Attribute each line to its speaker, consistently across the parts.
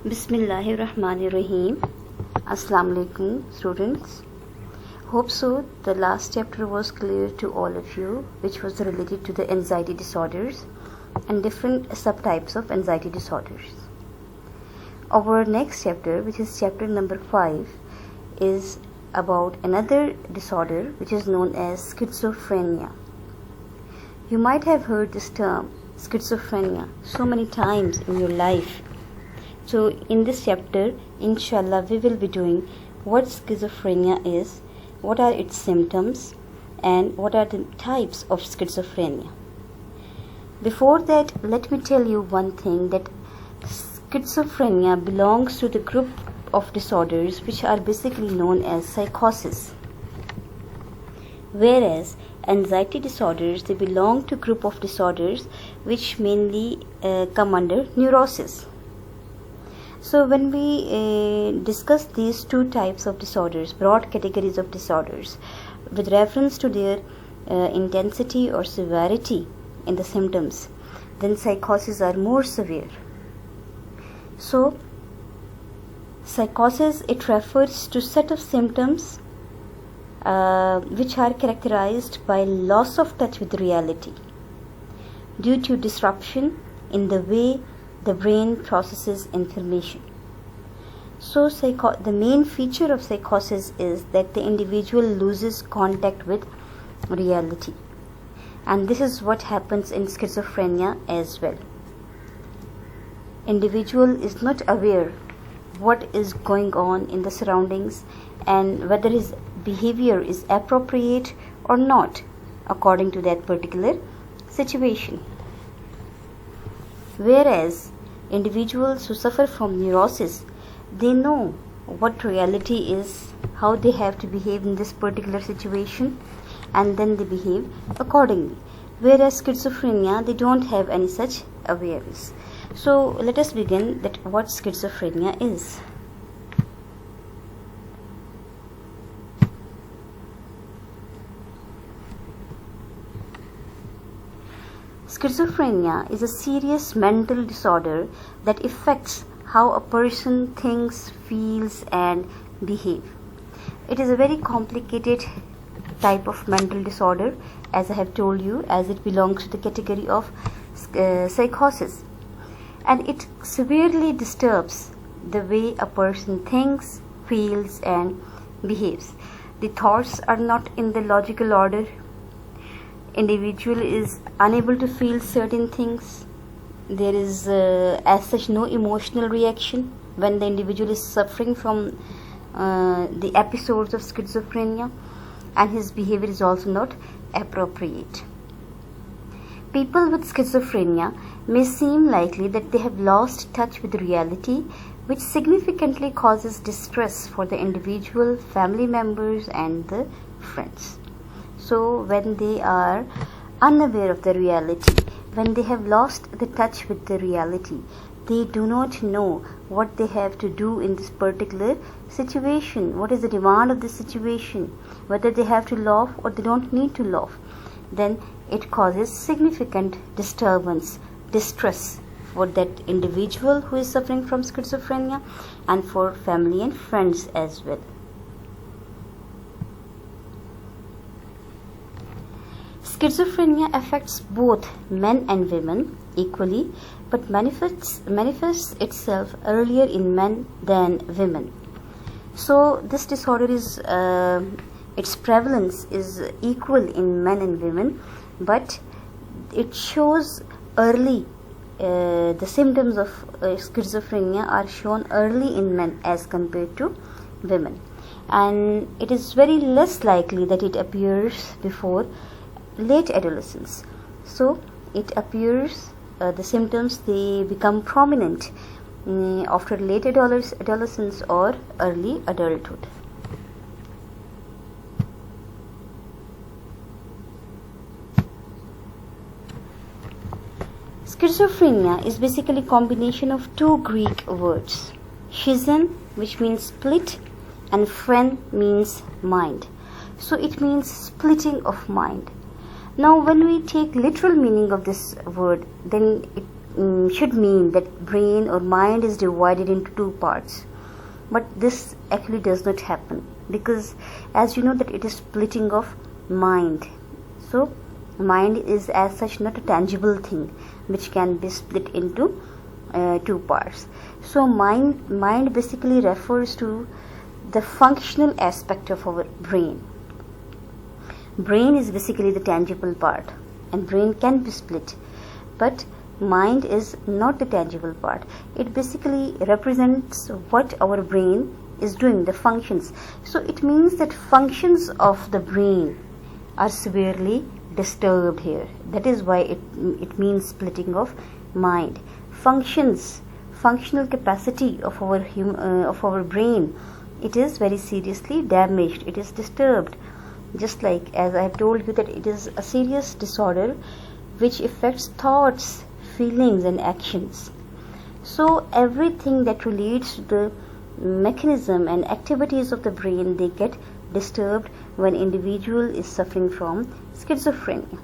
Speaker 1: Bismillahirrahmanirrahim. Assalamu alaikum, students. Hope so the last chapter was clear to all of you, which was related to the anxiety disorders and different subtypes of anxiety disorders. Our next chapter, which is chapter number 5, is about another disorder which is known as schizophrenia. You might have heard this term schizophrenia so many times in your life. So in this chapter, inshallah, we will be doing what schizophrenia is, what are its symptoms, and what are the types of schizophrenia. Before that, let me tell you one thing, that schizophrenia belongs to the group of disorders which are basically known as psychosis, whereas anxiety disorders, they belong to group of disorders which mainly come under neurosis. So when we discuss these two types of disorders, broad categories of disorders, with reference to their intensity or severity in the symptoms, then psychoses are more severe. So psychosis, it refers to set of symptoms which are characterized by loss of touch with reality due to disruption in the way the brain processes information. So the main feature of psychosis is that the individual loses contact with reality, and this is what happens in schizophrenia as well. Individual is not aware what is going on in the surroundings and whether his behavior is appropriate or not according to that particular situation. Whereas individuals who suffer from neurosis, they know what reality is, how they have to behave in this particular situation, and then they behave accordingly. Whereas schizophrenia, they don't have any such awareness. So let us begin that what schizophrenia is. Schizophrenia is a serious mental disorder that affects how a person thinks, feels, and behaves. It is a very complicated type of mental disorder, as I have told you, as it belongs to the category of psychosis, and it severely disturbs the way a person thinks, feels, and behaves. The thoughts are not in the logical order. Individual is unable to feel certain things. There is as such no emotional reaction when the individual is suffering from the episodes of schizophrenia, and his behavior is also not appropriate. People with schizophrenia may seem likely that they have lost touch with reality, which significantly causes distress for the individual, family members, and the friends. So when they are unaware of the reality, when they have lost the touch with the reality, they do not know what they have to do in this particular situation, what is the demand of this situation, whether they have to laugh or they don't need to laugh, then it causes significant disturbance, distress for that individual who is suffering from schizophrenia, and for family and friends as well. Schizophrenia affects both men and women equally, but manifests itself earlier in men than women. So this disorder is its prevalence is equal in men and women, but it shows early. The symptoms of schizophrenia are shown early in men as compared to women, and it is very less likely that it appears before late adolescence. So it appears, the symptoms, they become prominent after late adolescence or early adulthood. Schizophrenia is basically a combination of two Greek words, Schizon, which means split, and Phren means mind. So it means splitting of mind. Now when we take literal meaning of this word, then it should mean that brain or mind is divided into two parts, but this actually does not happen, because as you know that it is splitting of mind. So mind is as such not a tangible thing which can be split into two parts. So mind basically refers to the functional aspect of our brain. Brain is basically the tangible part, and brain can be split, but mind is not the tangible part. It basically represents what our brain is doing, the functions. So it means that functions of the brain are severely disturbed here. That is why it means splitting of mind. Functional capacity of our brain, it is very seriously damaged. It is disturbed. Just like as I have told you that it is a serious disorder which affects thoughts, feelings and actions. So everything that relates to the mechanism and activities of the brain, they get disturbed when individual is suffering from schizophrenia.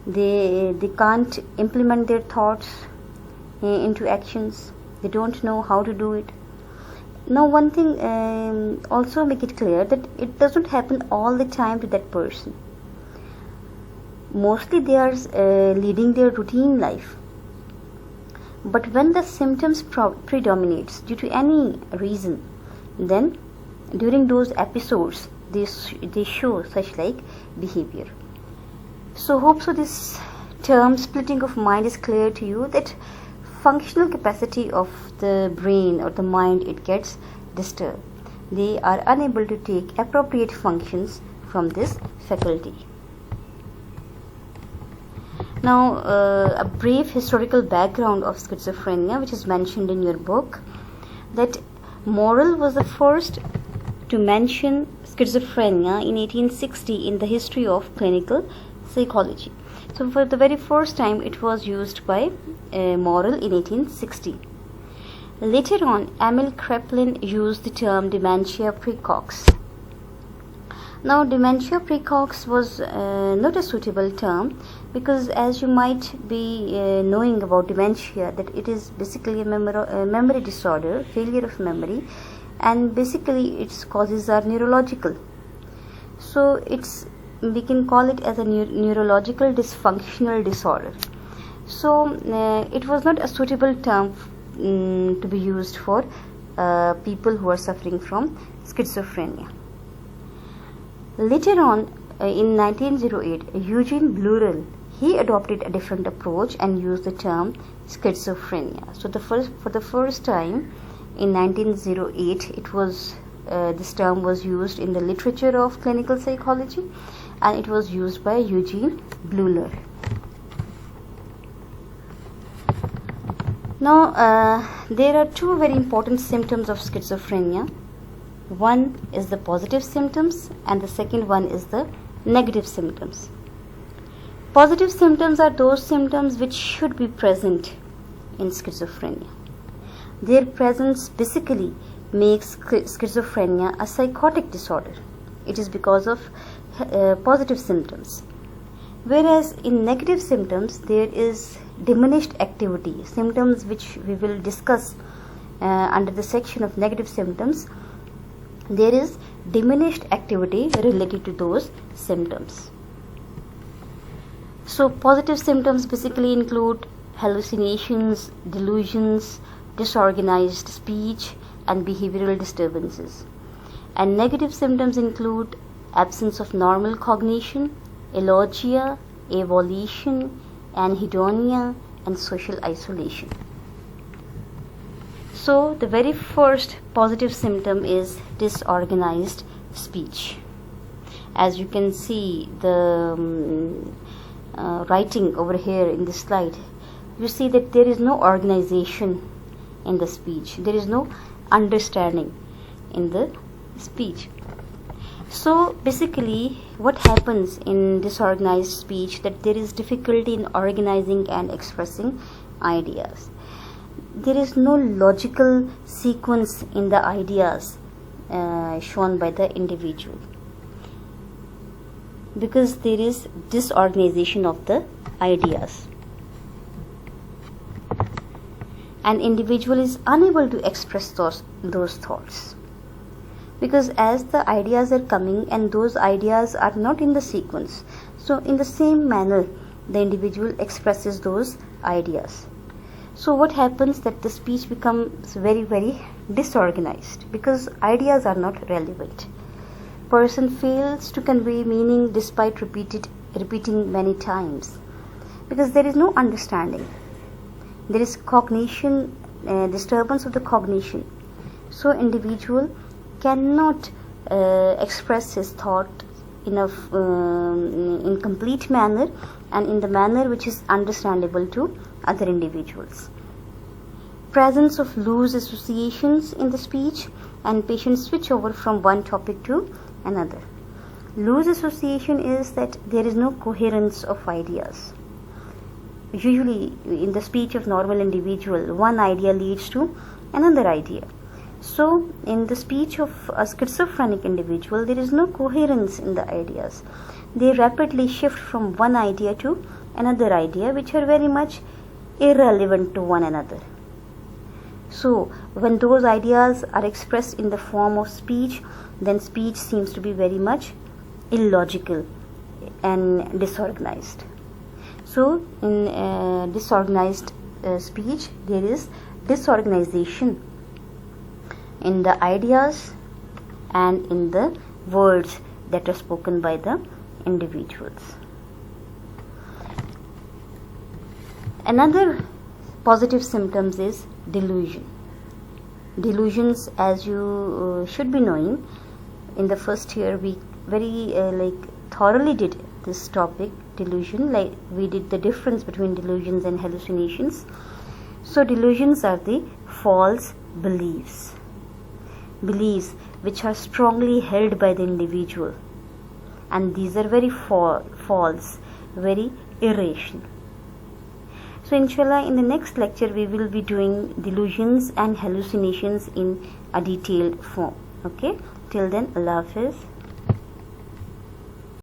Speaker 1: They can't implement their thoughts into actions. They don't know how to do it. Now one thing, also make it clear that it doesn't happen all the time to that person. Mostly they are leading their routine life. But when the symptoms predominates due to any reason, then during those episodes they show such like behavior. So hope so this term splitting of mind is clear to you, that functional capacity of the brain or the mind, it gets disturbed. They are unable to take appropriate functions from this faculty. Now a brief historical background of schizophrenia, which is mentioned in your book, that Morrell was the first to mention schizophrenia in 1860 in the history of clinical psychology. So for the very first time it was used by Morrell in 1860. Later on, Emil Kraepelin used the term dementia praecox. Now dementia praecox was not a suitable term, because as you might be knowing about dementia, that it is basically a memory disorder, failure of memory, and basically its causes are neurological. So we can call it as a neurological dysfunctional disorder. So it was not a suitable term to be used for people who are suffering from schizophrenia. Later on, in 1908, Eugene Bleuler, he adopted a different approach and used the term schizophrenia. So for the first time in 1908, it was this term was used in the literature of clinical psychology, and it was used by Eugene Bleuler. Now there are two very important symptoms of schizophrenia. One is the positive symptoms and the second one is the negative symptoms. Positive symptoms are those symptoms which should be present in schizophrenia. Their presence basically makes schizophrenia a psychotic disorder. It is because of positive symptoms. Whereas in negative symptoms there is diminished activity, symptoms which we will discuss under the section of negative symptoms. There is diminished activity related to those symptoms. So positive symptoms basically include hallucinations, delusions, disorganized speech and behavioral disturbances. And negative symptoms include absence of normal cognition, alogia, avolition, anhedonia and social isolation. So the very first positive symptom is disorganized speech. As you can see the writing over here in this slide, you see that there is no organization in the speech. There is no understanding in the speech. So basically what happens in disorganized speech, that there is difficulty in organizing and expressing ideas. There is no logical sequence in the ideas shown by the individual, because there is disorganization of the ideas. an individual is unable to express those thoughts, because as the ideas are coming and those ideas are not in the sequence, so in the same manner the individual expresses those ideas. So what happens that the speech becomes very disorganized, because ideas are not relevant. Person fails to convey meaning despite repeating many times, because there is no understanding. There is cognition, disturbance of the cognition. So individual cannot express his thought in complete manner and in the manner which is understandable to other individuals. Presence of loose associations in the speech, and patients switch over from one topic to another. Loose association is that there is no coherence of ideas. Usually in the speech of normal individual, one idea leads to another idea. So in the speech of a schizophrenic individual, there is no coherence in the ideas. They rapidly shift from one idea to another idea, which are very much irrelevant to one another. So when those ideas are expressed in the form of speech, then speech seems to be very much illogical and disorganized. So in disorganized speech, there is disorganization in the ideas and in the words that are spoken by the individuals. Another positive symptoms is delusion. Delusions, as you should be knowing, in the first year we very thoroughly did this topic, delusion, like we did the difference between delusions and hallucinations. So delusions are the false beliefs which are strongly held by the individual, and these are very false, very irrational. So inshallah, in the next lecture we will be doing delusions and hallucinations in a detailed form. Okay, till then, Allah Hafiz.